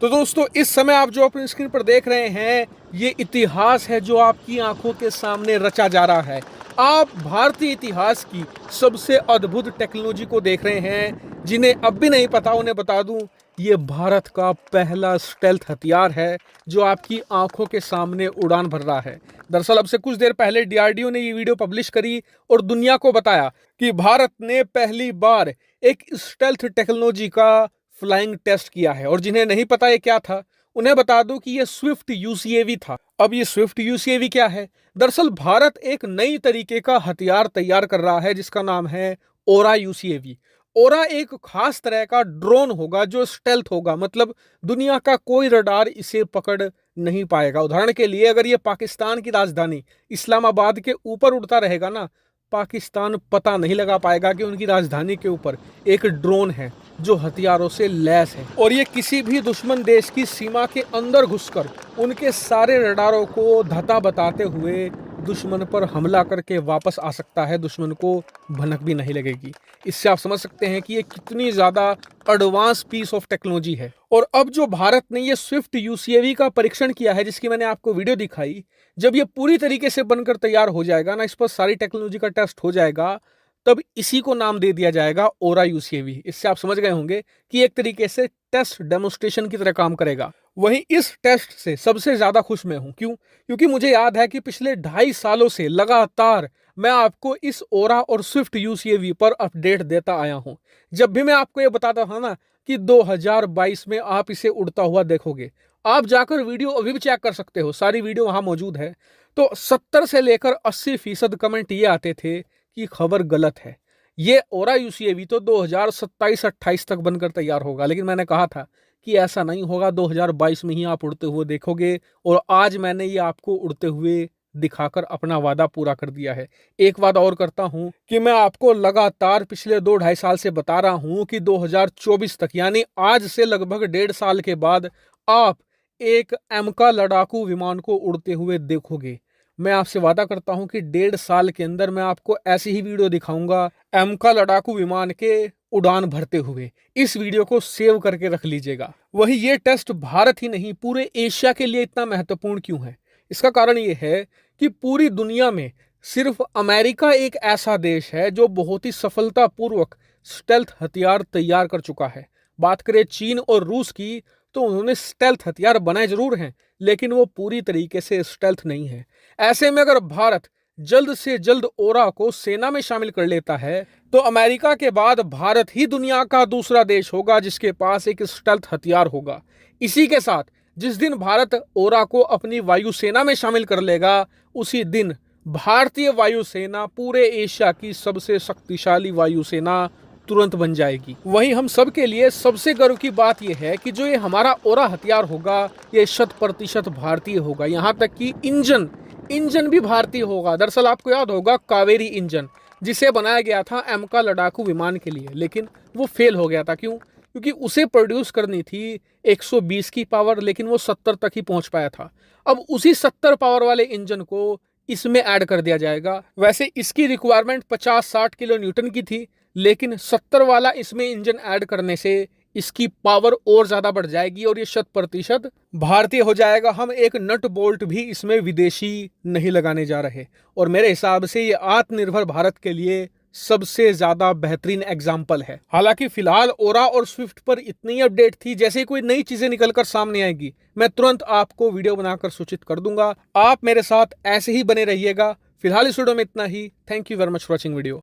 तो दोस्तों इस समय आप जो अपनी स्क्रीन पर देख रहे हैं ये इतिहास है जो आपकी आंखों के सामने रचा जा रहा है। आप भारतीय इतिहास की सबसे अद्भुत टेक्नोलॉजी को देख रहे हैं। जिन्हें अब भी नहीं पता उन्हें बता दूं, ये भारत का पहला स्टेल्थ हथियार है जो आपकी आंखों के सामने उड़ान भर रहा है। दरअसल अब से कुछ देर पहले डीआरडीओ ने ये वीडियो पब्लिश करी और दुनिया को बताया कि भारत ने पहली बार एक स्टेल्थ टेक्नोलॉजी का फ्लाइंग टेस्ट किया है। और जिन्हें नहीं पता ये क्या था उन्हें बता दूं कि ये स्विफ्ट यूसीएवी था। अब ये स्विफ्ट यूसीएवी क्या है? दरअसल भारत एक नई तरीके का हथियार तैयार कर रहा है जिसका नाम है ओरा यूसीएवी। ओरा एक खास तरह का ड्रोन होगा जो स्टेल्थ होगा, मतलब दुनिया का कोई रडार इसे पकड़ नहीं पाएगा। उदाहरण के लिए अगर ये पाकिस्तान की राजधानी इस्लामाबाद के ऊपर उड़ता रहेगा ना, पाकिस्तान पता नहीं लगा पाएगा कि उनकी राजधानी के ऊपर एक ड्रोन है जो हथियारों से लैस है और ये किसी भी दुश्मन देश की सीमा के अंदर घुसकर उनके सारे रडारों को धता बताते हुए दुश्मन पर हमला करके वापस आ सकता है। दुश्मन को भनक भी नहीं लगेगी। इससे आप समझ सकते हैं कि ये कितनी ज्यादा एडवांस पीस ऑफ टेक्नोलॉजी है। और अब जो भारत ने ये स्विफ्ट यूसीएवी का परीक्षण किया है जिसकी मैंने आपको वीडियो दिखाई, जब ये पूरी तरीके से बनकर तैयार हो जाएगा ना, इस पर सारी टेक्नोलॉजी का टेस्ट हो जाएगा, तब इसी को नाम दे दिया जाएगा ओरा यूसीएवी। इससे आप समझ गए होंगे कि एक तरीके से टेस्ट डेमोन्स्ट्रेशन की तरह काम करेगा। वहीं इस टेस्ट से सबसे ज्यादा खुश मैं हूं। क्यों? क्योंकि मुझे याद है कि पिछले 2.5 सालों से लगातार मैं आपको इस ओरा और स्विफ्ट यूसीएवी पर अपडेट देता आया हूं। जब भी मैं आपको ये बताता था ना कि 2022 में आप इसे उड़ता हुआ देखोगे, आप जाकर वीडियो अभी भी चेक कर सकते हो, सारी वीडियो वहां मौजूद है। तो 70 से लेकर 80% कमेंट ये आते थे कि खबर गलत है। ये ओरा यूसीएवी तो 2027-28 तक बनकर तैयार होगा, लेकिन मैंने कहा था कि ऐसा नहीं होगा, 2022 में ही आप उड़ते हुए देखोगे। और आज मैंने ये आपको उड़ते हुए दिखाकर अपना वादा पूरा कर दिया है। एक वादा और करता हूं कि मैं आपको लगातार पिछले 2-2.5 साल से बता रहा हूं कि 2024 तक, यानी आज से लगभग 1.5 साल के बाद, आप एक एमका लड़ाकू विमान को उड़ते हुए देखोगे। मैं आपसे वादा करता हूं कि 1.5 साल के अंदर मैं आपको ऐसी ही वीडियो दिखाऊंगा एमका लड़ाकू विमान के उड़ान भरते हुए। इस वीडियो को सेव करके रख लीजिएगा। वही ये टेस्ट भारत ही नहीं पूरे एशिया के लिए इतना महत्वपूर्ण क्यों है? इसका कारण ये है कि पूरी दुनिया में सिर्फ अमेरिका एक ऐसा देश है जो बहुत ही सफलतापूर्वक स्टेल्थ हथियार तैयार कर चुका है। बात करें चीन और रूस की, तो उन्होंने स्टेल्थ हथियार बनाए जरूर हैं, लेकिन वो पूरी तरीके से स्टेल्थ नहीं है। ऐसे में अगर भारत जल्द से जल्द ओरा को सेना में शामिल कर लेता है तो अमेरिका के बाद भारत ही दुनिया का दूसरा देश होगा जिसके पास एक स्टेल्थ हथियार होगा। इसी के साथ जिस दिन भारत ओरा को अपनी वायुसेना में शामिल कर लेगा, उसी दिन भारतीय वायुसेना पूरे एशिया की सबसे शक्तिशाली वायुसेना तुरंत बन जाएगी। वहीं हम सब के लिए सबसे गर्व की बात यह है कि जो ये हमारा ओरा हथियार होगा ये 100% भारतीय होगा। यहाँ तक कि इंजन भी भारतीय होगा। दरअसल आपको याद होगा कावेरी इंजन, जिसे बनाया गया था एमका लड़ाकू विमान के लिए, लेकिन वो फेल हो गया था। क्यों? क्योंकि उसे प्रोड्यूस करनी थी 120 की पावर, लेकिन वो 70 तक ही पहुंच पाया था। अब उसी 70 पावर वाले इंजन को इसमें ऐड कर दिया जाएगा। वैसे इसकी रिक्वायरमेंट 50-60 किलो न्यूटन की थी, लेकिन 70 वाला इसमें इंजन ऐड करने से इसकी पावर और ज्यादा बढ़ जाएगी और ये 100% भारतीय हो जाएगा। हम एक नट बोल्ट भी इसमें विदेशी नहीं लगाने जा रहे। और मेरे हिसाब से ये आत्मनिर्भर भारत के लिए सबसे ज्यादा बेहतरीन एग्जाम्पल है। हालांकि फिलहाल ओरा और स्विफ्ट पर इतनी अपडेट थी, जैसे कोई नई चीजें निकलकर सामने आएगी मैं तुरंत आपको वीडियो बनाकर सूचित कर दूंगा। आप मेरे साथ ऐसे ही बने रहिएगा। फिलहाल इस वीडियो में इतना ही। Thank you very much for watching video.